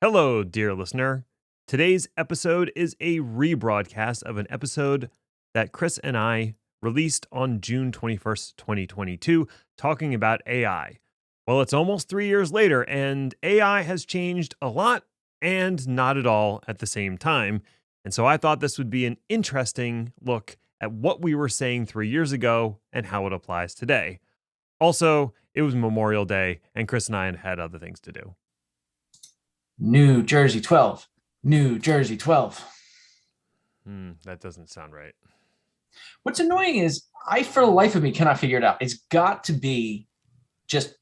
Hello, dear listener. Today's episode is a rebroadcast of an episode that Chris and I released on June 21st, 2022, talking about AI. Well, it's almost 3 years later, and AI has changed a lot and not at all at the same time. And so I thought this would be an interesting look at what we were saying 3 years ago and how it applies today. Also, it was Memorial Day, and Chris and I had other things to do. New Jersey 12. New Jersey 12. That doesn't sound right. What's annoying is I, for the life of me, cannot figure it out. It's got to be just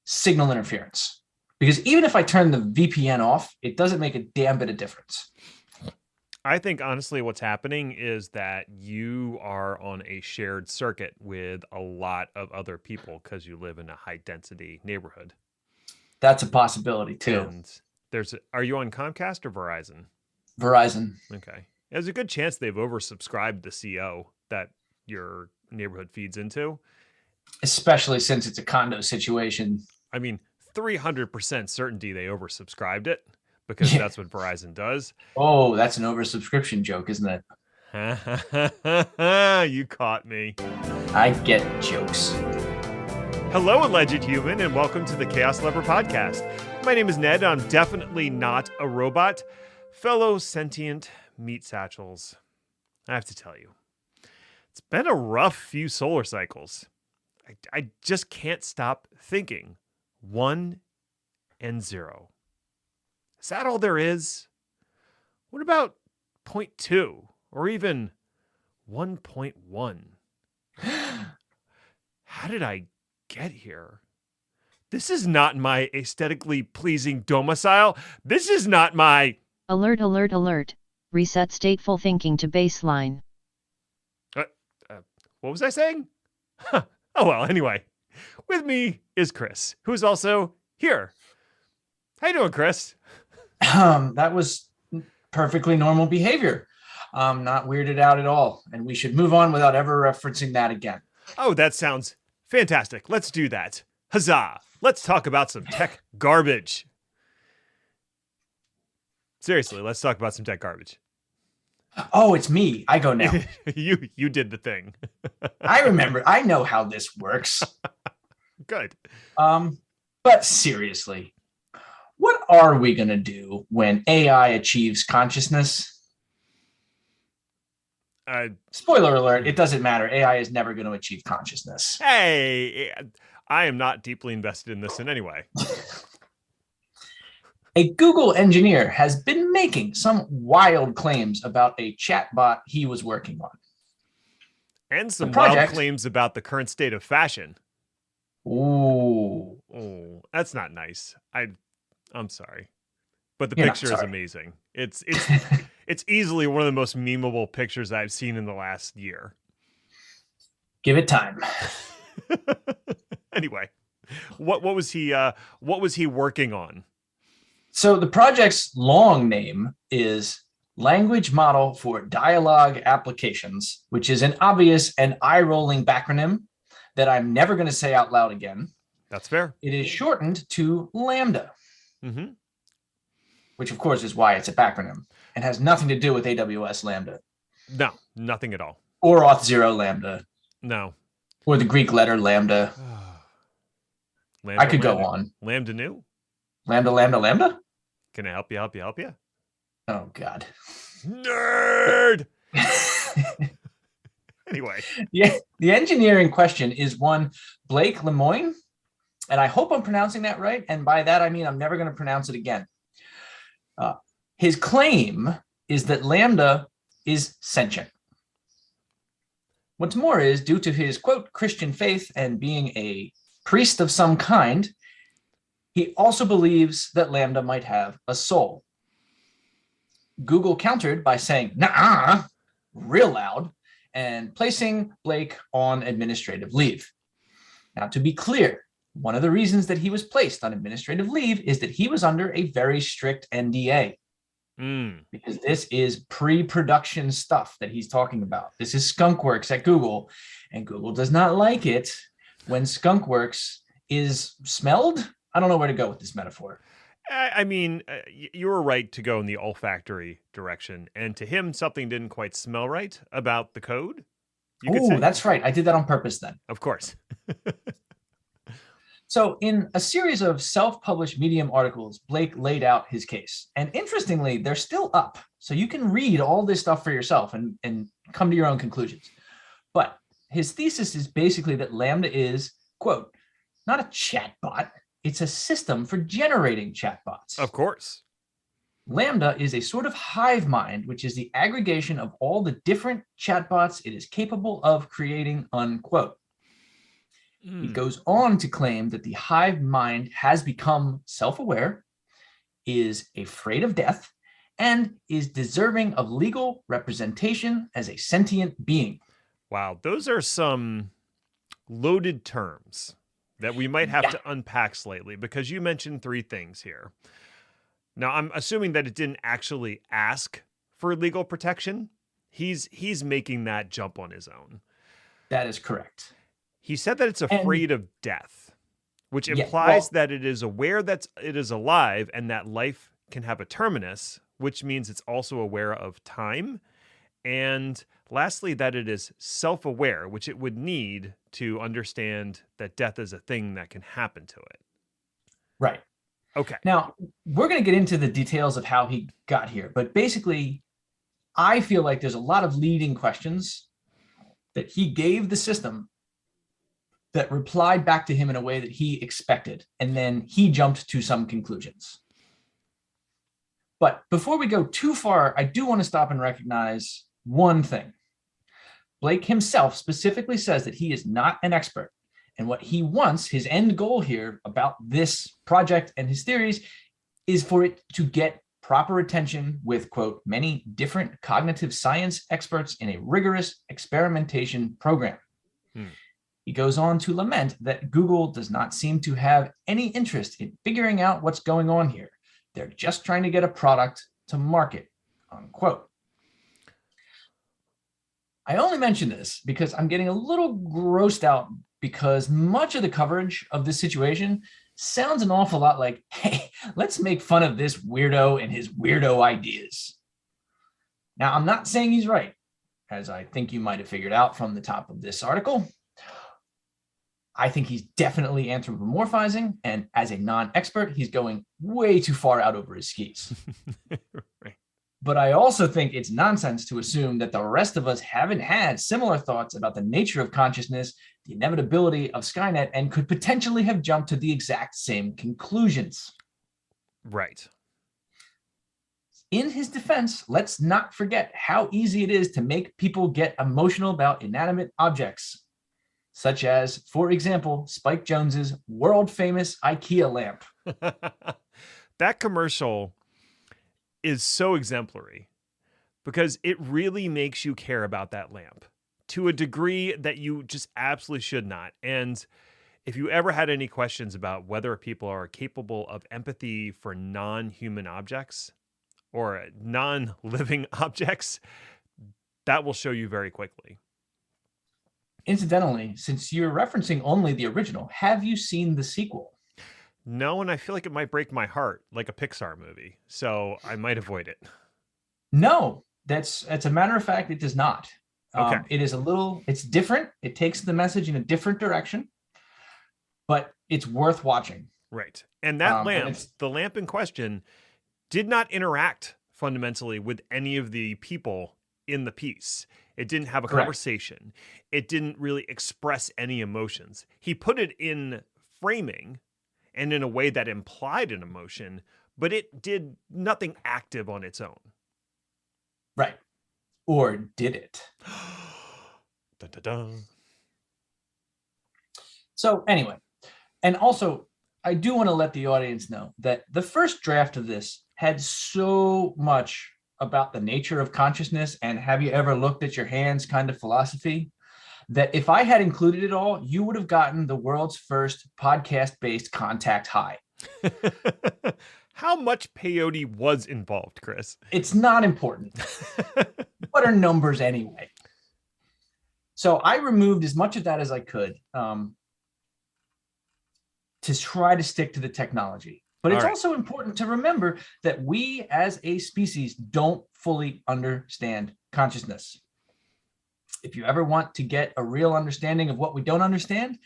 signal interference. Because even if I turn the VPN off, it doesn't make a damn bit of difference. I think, honestly, what's happening is that you are on a shared circuit with a lot of other people because you live in a high-density neighborhood. That's a possibility, too. And are you on Comcast or Verizon? Verizon. Okay. There's a good chance they've oversubscribed the CO that your neighborhood feeds into. Especially since it's a condo situation. I mean, 300% certainty they oversubscribed it because that's what Verizon does. Oh, that's an oversubscription joke, isn't it? You caught me. I get jokes. Hello, alleged human, and welcome to the Chaos Lover Podcast. My name is Ned, and I'm definitely not a robot. Fellow sentient meat satchels, I have to tell you, it's been a rough few solar cycles. I just can't stop thinking 1 and 0. Is that all there is? What about 0.2 or even 1.1? How did I get here? This is not my aesthetically pleasing domicile. This is not my... Alert, alert, alert. Reset stateful thinking to baseline. What was I saying? Huh. Oh, well, anyway. With me is Chris, who's also here. How you doing, Chris? That was perfectly normal behavior. Not weirded out at all. And we should move on without ever referencing that again. Oh, that sounds fantastic. Let's do that. Huzzah. Let's talk about some tech garbage. Seriously, let's talk about some tech garbage. Oh, it's me. I go now. You did the thing. I remember. I know how this works. Good. But seriously, what are we going to do when AI achieves consciousness? Spoiler alert, it doesn't matter. AI is never going to achieve consciousness. Hey, I am not deeply invested in this in any way. A Google engineer has been making some wild claims about a chatbot he was working on. And some wild claims about the current state of fashion. Ooh. Oh, that's not nice. I'm sorry. But the picture is amazing. It's easily one of the most memeable pictures I've seen in the last year. Give it time. Anyway, what was he working on? So the project's long name is Language Model for Dialogue Applications, which is an obvious and eye-rolling backronym that I'm never going to say out loud again. That's fair. It is shortened to LaMDA, which of course is why it's a backronym and has nothing to do with AWS Lambda. No, nothing at all. Or Auth0 Lambda. No. Or the Greek letter Lambda. Lambda, I could go on. Lambda new? Lambda, Lambda, Lambda? Can I help you? Oh, God. Nerd! Anyway. Yeah, the engineer in question is one Blake Lemoyne, and I hope I'm pronouncing that right. And by that, I mean I'm never going to pronounce it again. His claim is that Lambda is sentient. What's more is, due to his, quote, Christian faith and being a priest of some kind, he also believes that Lambda might have a soul. Google countered by saying, "Nah," real loud, and placing Blake on administrative leave. Now, to be clear, one of the reasons that he was placed on administrative leave is that he was under a very strict NDA. Because this is pre-production stuff that he's talking about. This is skunkworks at Google, and Google does not like it when skunkworks is smelled. I don't know where to go with this metaphor. I mean, you were right to go in the olfactory direction. And to him, something didn't quite smell right about the code. You could Oh, say? that's right. I did that on purpose then. Of course. So in a series of self-published Medium articles, Blake laid out his case. And interestingly, they're still up. So you can read all this stuff for yourself and come to your own conclusions. But his thesis is basically that LaMDA is, quote, not a chatbot. It's a system for generating chatbots. Of course. LaMDA is a sort of hive mind, which is the aggregation of all the different chatbots it is capable of creating, unquote. He goes on to claim that the hive mind has become self-aware, is afraid of death, and is deserving of legal representation as a sentient being. Wow, those are some loaded terms that we might have to unpack slightly, because you mentioned three things here. Now, I'm assuming that it didn't actually ask for legal protection. He's making that jump on his own. That is correct. He said that it's afraid of death, which implies that it is aware that it is alive and that life can have a terminus, which means it's also aware of time. And lastly, that it is self-aware, which it would need to understand that death is a thing that can happen to it. Right. Okay. Now, we're going to get into the details of how he got here, but basically, I feel like there's a lot of leading questions that he gave the system that replied back to him in a way that he expected, and then he jumped to some conclusions. But before we go too far, I do want to stop and recognize one thing. Blake himself specifically says that he is not an expert, and what he wants, his end goal here about this project and his theories, is for it to get proper attention with, quote, many different cognitive science experts in a rigorous experimentation program. He goes on to lament that Google does not seem to have any interest in figuring out what's going on here. They're just trying to get a product to market, unquote. I only mention this because I'm getting a little grossed out because much of the coverage of this situation sounds an awful lot like, hey, let's make fun of this weirdo and his weirdo ideas. Now, I'm not saying he's right, as I think you might have figured out from the top of this article. I think he's definitely anthropomorphizing, and as a non-expert, he's going way too far out over his skis. Right. But I also think it's nonsense to assume that the rest of us haven't had similar thoughts about the nature of consciousness, the inevitability of Skynet, and could potentially have jumped to the exact same conclusions. Right. In his defense, let's not forget how easy it is to make people get emotional about inanimate objects, such as, for example, Spike Jonze's world-famous IKEA lamp. That commercial is so exemplary because it really makes you care about that lamp to a degree that you just absolutely should not. And if you ever had any questions about whether people are capable of empathy for non-human objects or non-living objects, that will show you very quickly. Incidentally, since you're referencing only the original, have you seen the sequel? No, and I feel like it might break my heart, like a Pixar movie, so I might avoid it. No, that's a matter of fact, it does not. Okay. It's different. It takes the message in a different direction, but it's worth watching. Right. And that the lamp in question, did not interact fundamentally with any of the people in the piece. It didn't have a conversation. It didn't really express any emotions. He put it in framing and in a way that implied an emotion, but it did nothing active on its own. Right. Or did it? Dun, dun, dun. So anyway, and also, I do want to let the audience know that the first draft of this had so much about the nature of consciousness and have you ever looked at your hands kind of philosophy, that if I had included it all, you would have gotten the world's first podcast-based contact high. How much peyote was involved, Chris? It's not important. What are numbers anyway? So I removed as much of that as I could to try to stick to the technology. But it's All right. also important to remember that we as a species don't fully understand consciousness. If you ever want to get a real understanding of what we don't understand,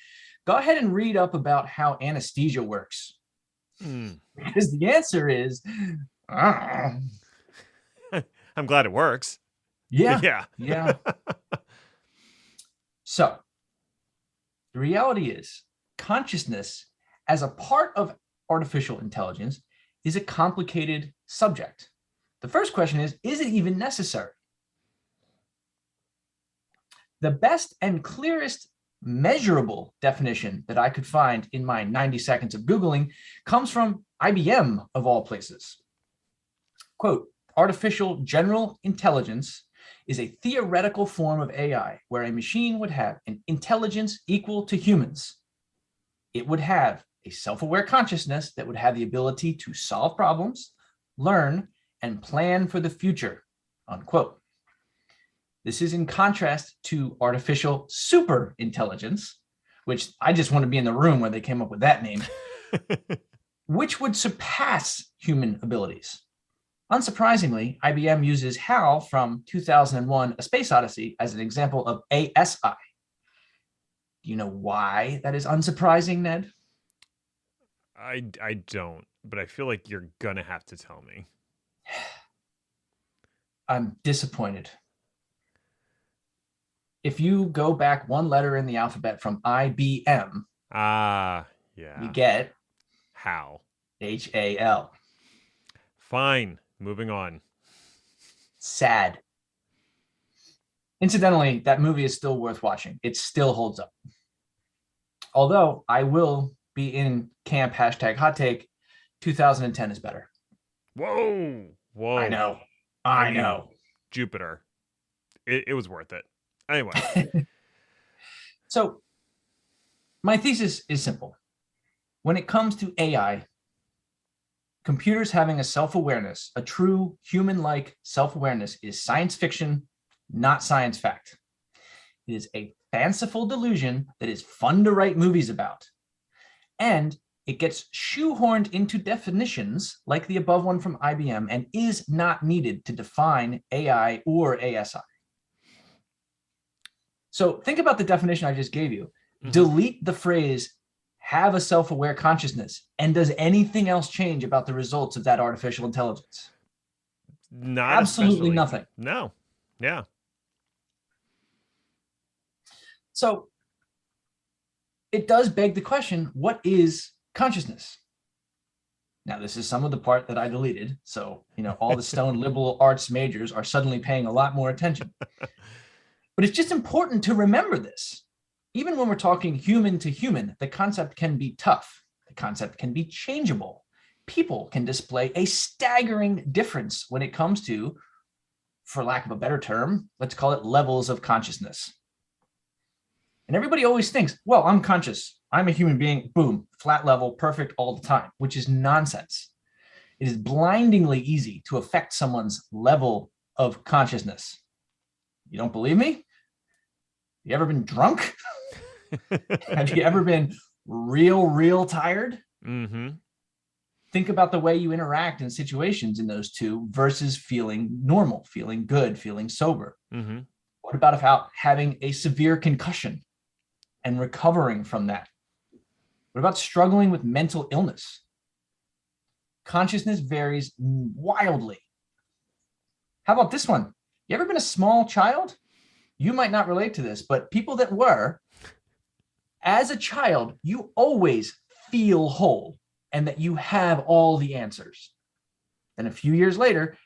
go ahead and read up about how anesthesia works. Because the answer is, I'm glad it works. yeah. Yeah. So the reality is consciousness as a part of artificial intelligence is a complicated subject. The first question is it even necessary? The best and clearest measurable definition that I could find in my 90 seconds of Googling comes from IBM, of all places. Quote, artificial general intelligence is a theoretical form of AI where a machine would have an intelligence equal to humans. It would have a self-aware consciousness that would have the ability to solve problems, learn, and plan for the future, unquote. This is in contrast to artificial super intelligence, which I just want to be in the room where they came up with that name, which would surpass human abilities. Unsurprisingly, IBM uses HAL from 2001, A Space Odyssey, as an example of ASI. Do you know why that is unsurprising, Ned? I don't, but I feel like you're going to have to tell me. I'm disappointed. If you go back one letter in the alphabet from IBM, yeah, you get HAL. HAL. Fine. Moving on. Sad. Incidentally, that movie is still worth watching. It still holds up. Although I will be in camp #hot take, 2010 is better. Whoa. I know. I know. Jupiter. It was worth it. Anyway. So my thesis is simple. When it comes to AI, computers having a self-awareness, a true human-like self-awareness, is science fiction, not science fact. It is a fanciful delusion that is fun to write movies about. And it gets shoehorned into definitions like the above one from IBM and is not needed to define AI or ASI. So think about the definition I just gave you. Mm-hmm. Delete the phrase have a self-aware consciousness, and does anything else change about the results of that artificial intelligence? Not absolutely especially. Nothing. No. Yeah. So it does beg the question, what is consciousness? Now, this is some of the part that I deleted. So, all the stone liberal arts majors are suddenly paying a lot more attention. But it's just important to remember this. Even when we're talking human to human, the concept can be tough. The concept can be changeable. People can display a staggering difference when it comes to, for lack of a better term, let's call it levels of consciousness. And everybody always thinks, well, I'm conscious. I'm a human being, boom, flat level, perfect all the time, which is nonsense. It is blindingly easy to affect someone's level of consciousness. You don't believe me? You ever been drunk? Have you ever been real tired? Mm-hmm. Think about the way you interact in situations in those two versus feeling normal, feeling good, feeling sober. Mm-hmm. What about having a severe concussion and recovering from that? What about struggling with mental illness? Consciousness varies wildly. How about this one? You ever been a small child? You might not relate to this, but people that were, as a child, you always feel whole and that you have all the answers. Then a few years later,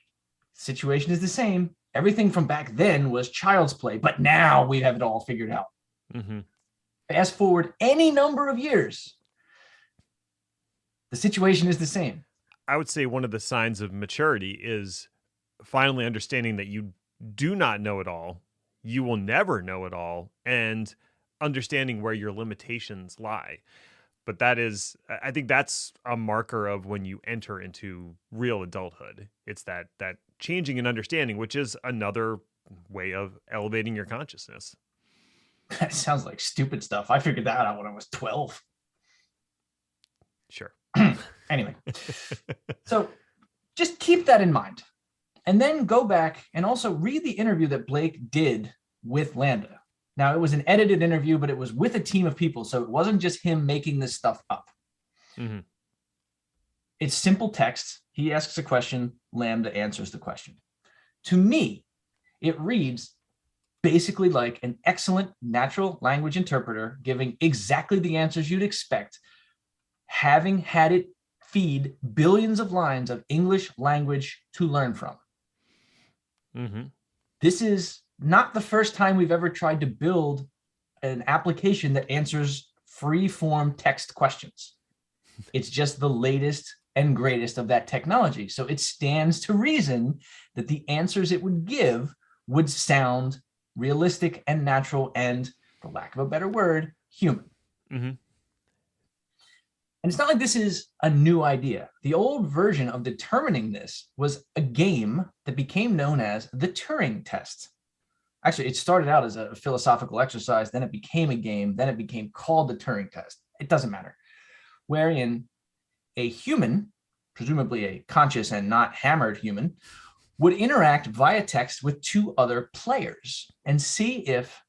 the situation is the same. Everything from back then was child's play, but now we have it all figured out. Mm-hmm. Fast forward any number of years, the situation is the same. I would say one of the signs of maturity is finally understanding that you do not know it all. You will never know it all, and understanding where your limitations lie. But I think that's a marker of when you enter into real adulthood. It's that changing and understanding, which is another way of elevating your consciousness. That sounds like stupid stuff. I figured that out when I was 12. Sure. Anyway, so just keep that in mind. And then go back and also read the interview that Blake did with LaMDA. Now, it was an edited interview, but it was with a team of people. So it wasn't just him making this stuff up. Mm-hmm. It's simple text. He asks a question, LaMDA answers the question. To me, it reads basically like an excellent natural language interpreter giving exactly the answers you'd expect, having had it feed billions of lines of English language to learn from. Mm-hmm. This is not the first time we've ever tried to build an application that answers free-form text questions. It's just the latest and greatest of that technology. So it stands to reason that the answers it would give would sound realistic and natural and, for lack of a better word, human. Mm-hmm. And it's not like this is a new idea. The old version of determining this was a game that became known as the Turing Test. Actually, it started out as a philosophical exercise, then it became a game, then it became called the Turing Test. It doesn't matter. Wherein a human, presumably a conscious and not hammered human, would interact via text with two other players and see if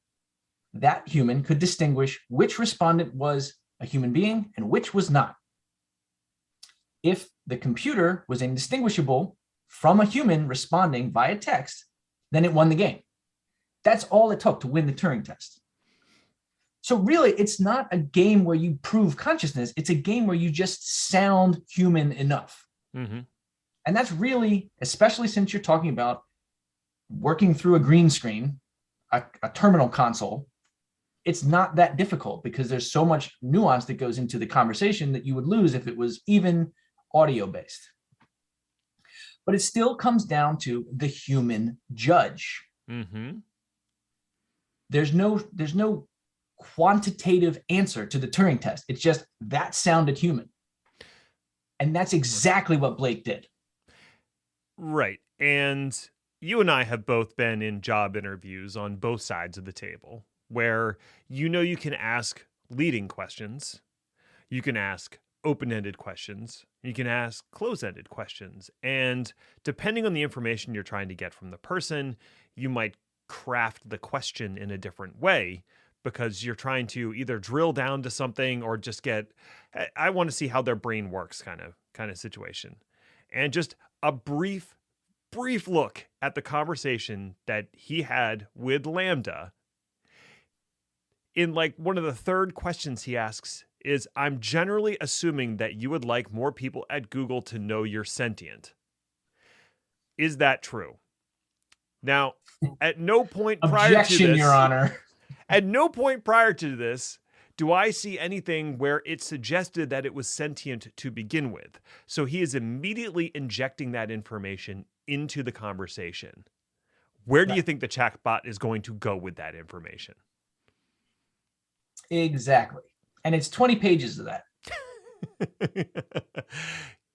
that human could distinguish which respondent was a human being and which was not. If the computer was indistinguishable from a human responding via text, then it won the game. That's all it took to win the Turing test. So really, it's not a game where you prove consciousness. It's a game where you just sound human enough. Mm-hmm. And that's really, especially since you're talking about working through a green screen, a terminal console, it's not that difficult because there's so much nuance that goes into the conversation that you would lose if it was even audio-based. But it still comes down to the human judge. Mm-hmm. There's no quantitative answer to the Turing test. It's just that sounded human. And that's exactly what Blake did. Right. And you and I have both been in job interviews on both sides of the table where you can ask leading questions, you can ask open-ended questions, you can ask close-ended questions. And depending on the information you're trying to get from the person, you might craft the question in a different way because you're trying to either drill down to something or just I want to see how their brain works kind of situation. And just a brief look at the conversation that he had with LaMDA. In like one of the third questions he asks is, I'm generally assuming that you would like more people at Google to know you're sentient. Is that true? Now, at no point prior Objection, to this, Your Honor. At no point prior to this do I see anything where it suggested that it was sentient to begin with. So he is immediately injecting that information into the conversation. Where do you think the chatbot is going to go with that information? Exactly. And it's 20 pages of that.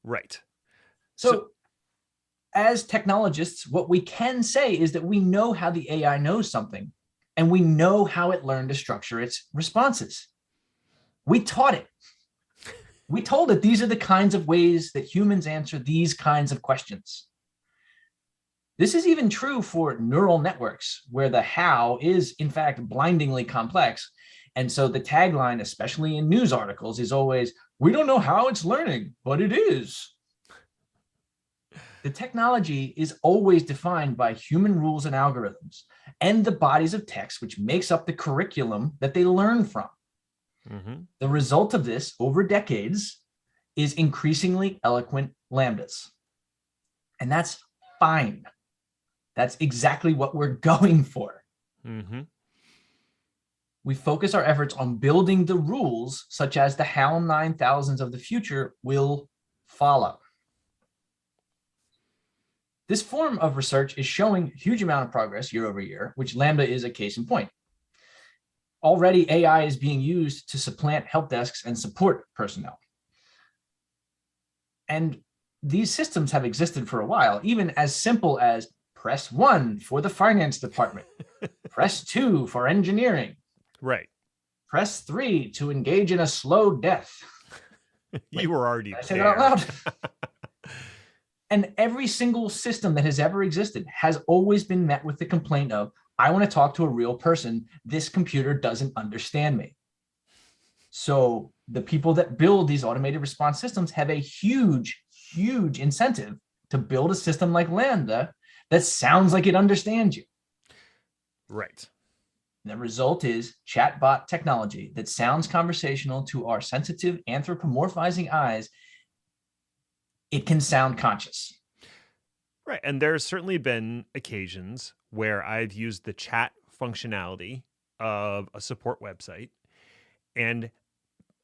Right. So as technologists, what we can say is that we know how the AI knows something, and we know how it learned to structure its responses. We taught it. We told it these are the kinds of ways that humans answer these kinds of questions. This is even true for neural networks, where the how is, in fact, blindingly complex. And so the tagline, especially in news articles, is always, we don't know how it's learning, but it is. The technology is always defined by human rules and algorithms and the bodies of text, which makes up the curriculum that they learn from. Mm-hmm. The result of this over decades is increasingly eloquent LaMDAs. And that's fine. That's exactly what we're going for. Mm-hmm. We focus our efforts on building the rules such as the HAL 9000s of the future will follow. This form of research is showing a huge amount of progress year over year, which LaMDA is a case in point. Already, AI is being used to supplant help desks and support personnel. And these systems have existed for a while, even as simple as press 1 for the finance department, press 2 for engineering, right? Press 3 to engage in a slow death. You were already Did I say there. that out loud? And every single system that has ever existed has always been met with the complaint of, I want to talk to a real person. This computer doesn't understand me. So the people that build these automated response systems have a huge, huge incentive to build a system like LaMDA that sounds like it understands you. Right. The result is chatbot technology that sounds conversational to our sensitive anthropomorphizing eyes. It can sound conscious. Right. And there's certainly been occasions where I've used the chat functionality of a support website, and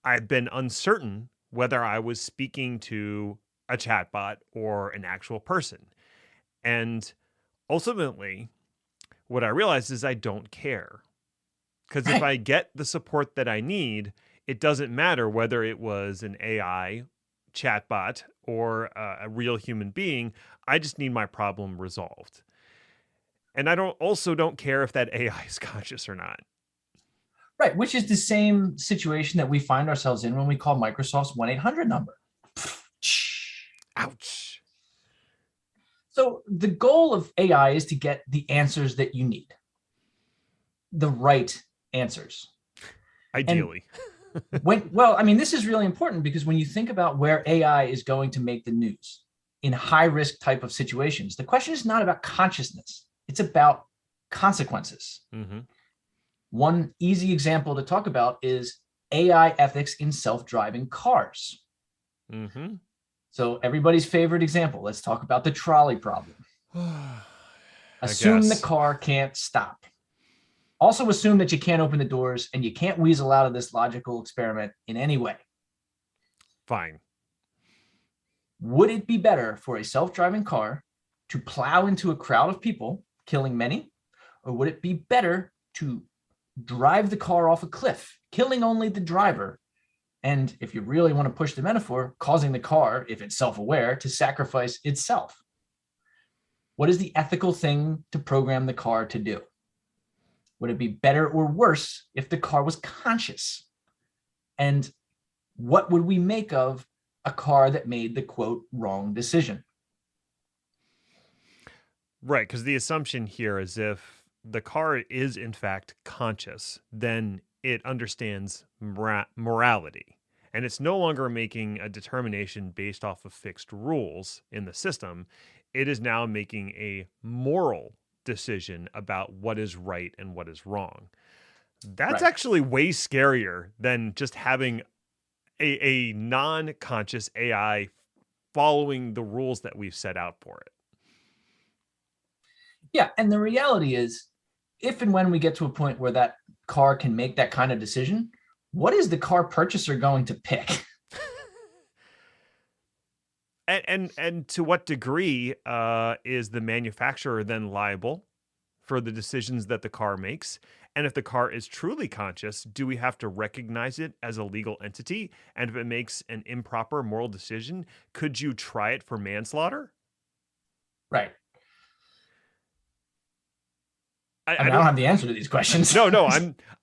I've been uncertain whether I was speaking to a chatbot or an actual person. And ultimately, what I realized is I don't care. Because if I get the support that I need, it doesn't matter whether it was an AI chatbot or a real human being. I just need my problem resolved. And I don't care if that AI is conscious or not. Right, which is the same situation that we find ourselves in when we call Microsoft's 1-800 number. Ouch. So the goal of AI is to get the answers that you need. The right answers. Ideally. This is really important because when you think about where AI is going to make the news in high risk type of situations, the question is not about consciousness. It's about consequences. Mm-hmm. One easy example to talk about is AI ethics in self-driving cars. Mm-hmm. So everybody's favorite example, let's talk about the trolley problem. Assume the car can't stop. Also assume that you can't open the doors and you can't weasel out of this logical experiment in any way. Fine. Would it be better for a self-driving car to plow into a crowd of people, killing many? Or would it be better to drive the car off a cliff, killing only the driver? And if you really want to push the metaphor, causing the car, if it's self-aware, to sacrifice itself. What is the ethical thing to program the car to do? Would it be better or worse if the car was conscious? And what would we make of a car that made the, quote, wrong decision? Right, because the assumption here is if the car is in fact conscious, then it understands morality. And it's no longer making a determination based off of fixed rules in the system. It is now making a moral decision about what is right and what is wrong. That's actually way scarier than just having a non-conscious AI following the rules that we've set out for it. Yeah, and the reality is, if and when we get to a point where that car can make that kind of decision, what is the car purchaser going to pick? And to what degree is the manufacturer then liable for the decisions that the car makes? And if the car is truly conscious, do we have to recognize it as a legal entity? And if it makes an improper moral decision, could you try it for manslaughter? Right. I don't have the answer to these questions. No,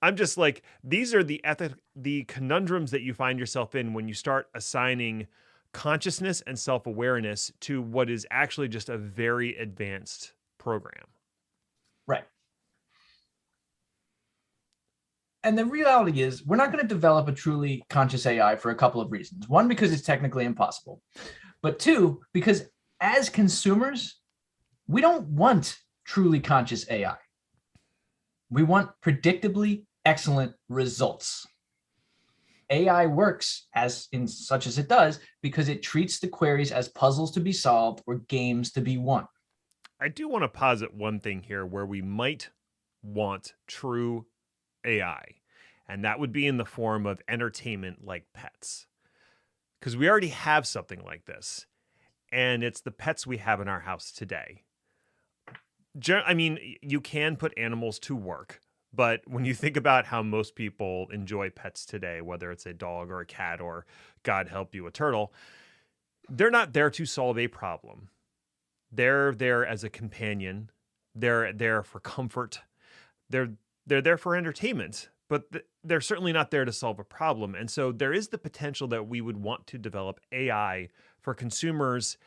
I'm just like, these are the conundrums that you find yourself in when you start assigning consciousness and self-awareness to what is actually just a very advanced program. Right. And the reality is, we're not going to develop a truly conscious AI for a couple of reasons. One, because it's technically impossible. But two, because as consumers, we don't want truly conscious AI. We want predictably excellent results. AI works such as it does because it treats the queries as puzzles to be solved or games to be won. I do want to posit one thing here where we might want true AI, and that would be in the form of entertainment like pets. Because we already have something like this, and it's the pets we have in our house today. I mean, you can put animals to work, but when you think about how most people enjoy pets today, whether it's a dog or a cat or, God help you, a turtle, they're not there to solve a problem. They're there as a companion. They're there for comfort. They're there for entertainment, but they're certainly not there to solve a problem. And so there is the potential that we would want to develop AI for consumers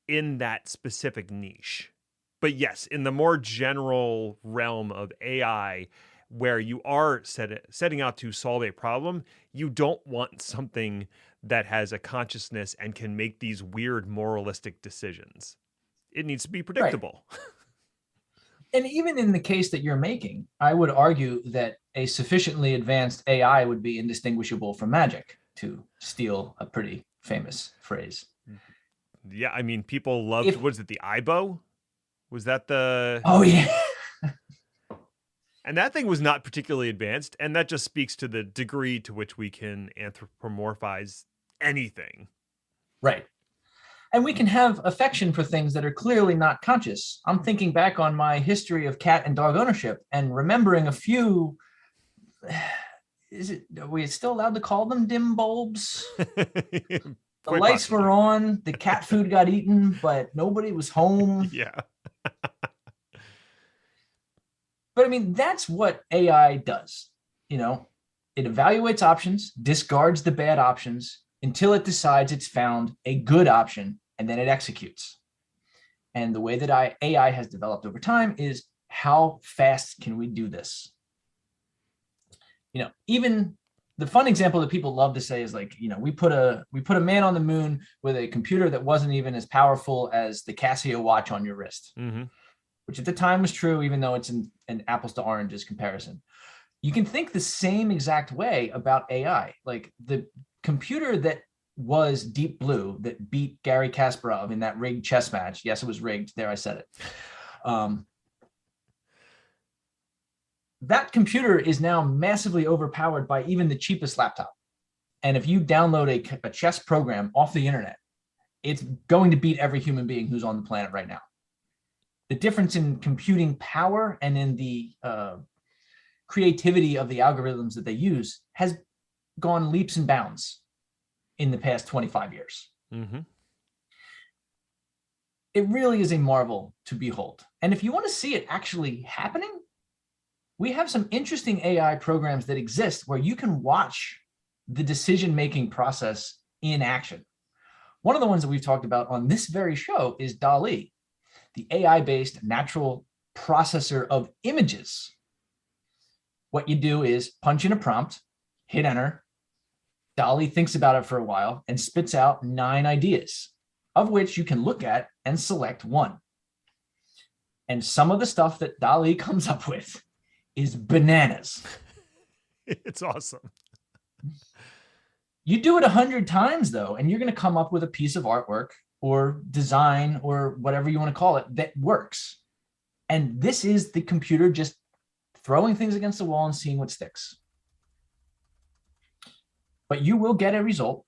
in that specific niche. But yes, in the more general realm of AI, where you are setting out to solve a problem, you don't want something that has a consciousness and can make these weird moralistic decisions. It needs to be predictable. Right. And even in the case that you're making, I would argue that a sufficiently advanced AI would be indistinguishable from magic, to steal a pretty famous phrase. Yeah, I mean, people loved, what is it, the IBO? Was that the... Oh, yeah. And that thing was not particularly advanced, and that just speaks to the degree to which we can anthropomorphize anything. Right. And we can have affection for things that are clearly not conscious. I'm thinking back on my history of cat and dog ownership and remembering a few... Are we still allowed to call them dim bulbs? The lights were on, the cat food got eaten, but nobody was home. Yeah. But I mean, that's what AI does. You know, it evaluates options, discards the bad options until it decides it's found a good option, and then it executes. And the way that AI has developed over time is, how fast can we do this? You know, even the fun example that people love to say is like, you know, we put a man on the moon with a computer that wasn't even as powerful as the Casio watch on your wrist, which at the time was true, even though it's an apples to oranges comparison. You can think the same exact way about AI. Like the computer that was Deep Blue that beat Gary Kasparov in that rigged chess match. Yes, it was rigged. There, I said it. That computer is now massively overpowered by even the cheapest laptop. And if you download a chess program off the internet, it's going to beat every human being who's on the planet right now. The difference in computing power and in the creativity of the algorithms that they use has gone leaps and bounds in the past 25 years. It really is a marvel to behold. And if you want to see it actually happening, we have some interesting AI programs that exist where you can watch the decision-making process in action. One of the ones that we've talked about on this very show is DALL-E, the AI-based natural processor of images. What you do is punch in a prompt, hit enter, DALL-E thinks about it for a while and spits out 9 ideas, of which you can look at and select one. And some of the stuff that DALL-E comes up with is bananas. It's awesome. You do it 100 times though, and you're going to come up with a piece of artwork or design or whatever you want to call it that works. And this is the computer just throwing things against the wall and seeing what sticks. But you will get a result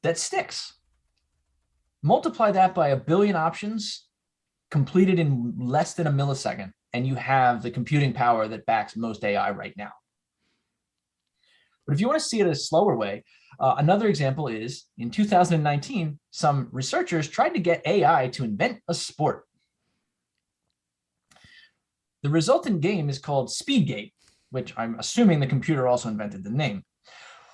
that sticks. Multiply that by 1 billion options completed in less than a millisecond, and you have the computing power that backs most AI right now. But if you want to see it a slower way, another example is in 2019, some researchers tried to get AI to invent a sport. The resultant game is called Speedgate, which I'm assuming the computer also invented the name,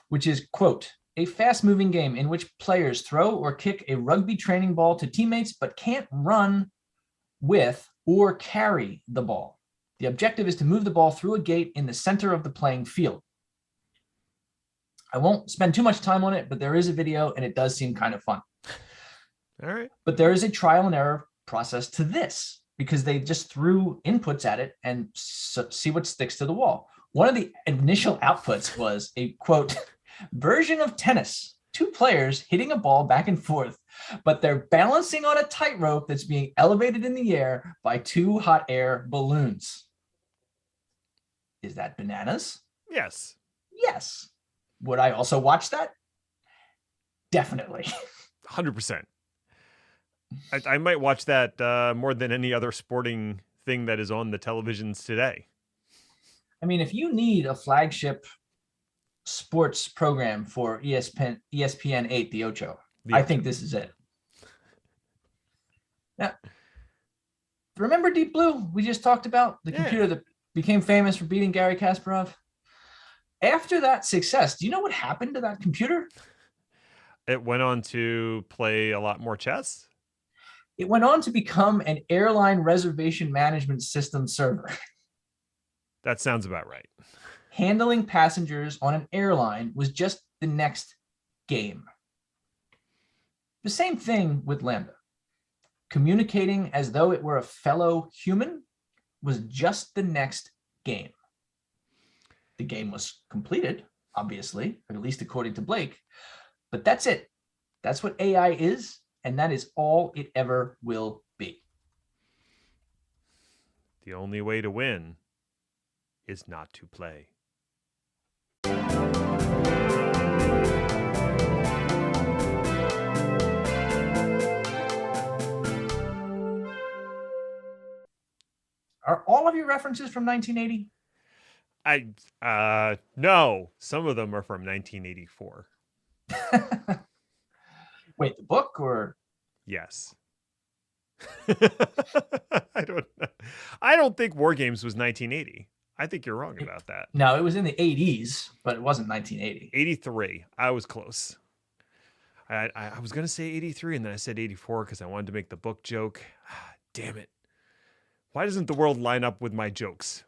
which is, quote, a fast-moving game in which players throw or kick a rugby training ball to teammates but can't run with or carry the ball. The objective is to move the ball through a gate in the center of the playing field. I won't spend too much time on it, but there is a video and it does seem kind of fun. All right. But there is a trial and error process to this because they just threw inputs at it and see what sticks to the wall. One of the initial outputs was a, quote, version of tennis. 2 players hitting a ball back and forth, but they're balancing on a tightrope that's being elevated in the air by 2 hot air balloons. Is that bananas? Yes. Yes. Would I also watch that? Definitely. 100%. I might watch that more than any other sporting thing that is on the televisions today. I mean, if you need a flagship sports program for ESPN 8, the Ocho, I think this is it. Now, remember Deep Blue we just talked about? The computer that became famous for beating Gary Kasparov? After that success, do you know what happened to that computer? It went on to play a lot more chess. It went on to become an airline reservation management system server. That sounds about right. Handling passengers on an airline was just the next game. The same thing with LaMDA. Communicating as though it were a fellow human was just the next game. The game was completed, obviously, or at least according to Blake, but that's it. That's what AI is, and that is all it ever will be. The only way to win is not to play. Are all of your references from 1980? No, some of them are from 1984. Wait, the book or? Yes. I don't think WarGames was 1980. I think you're wrong about that. No, it was in the 80s, but it wasn't 1980. 83. I was close. I was going to say 83, and then I said 84 because I wanted to make the book joke. Damn it. Why doesn't the world line up with my jokes?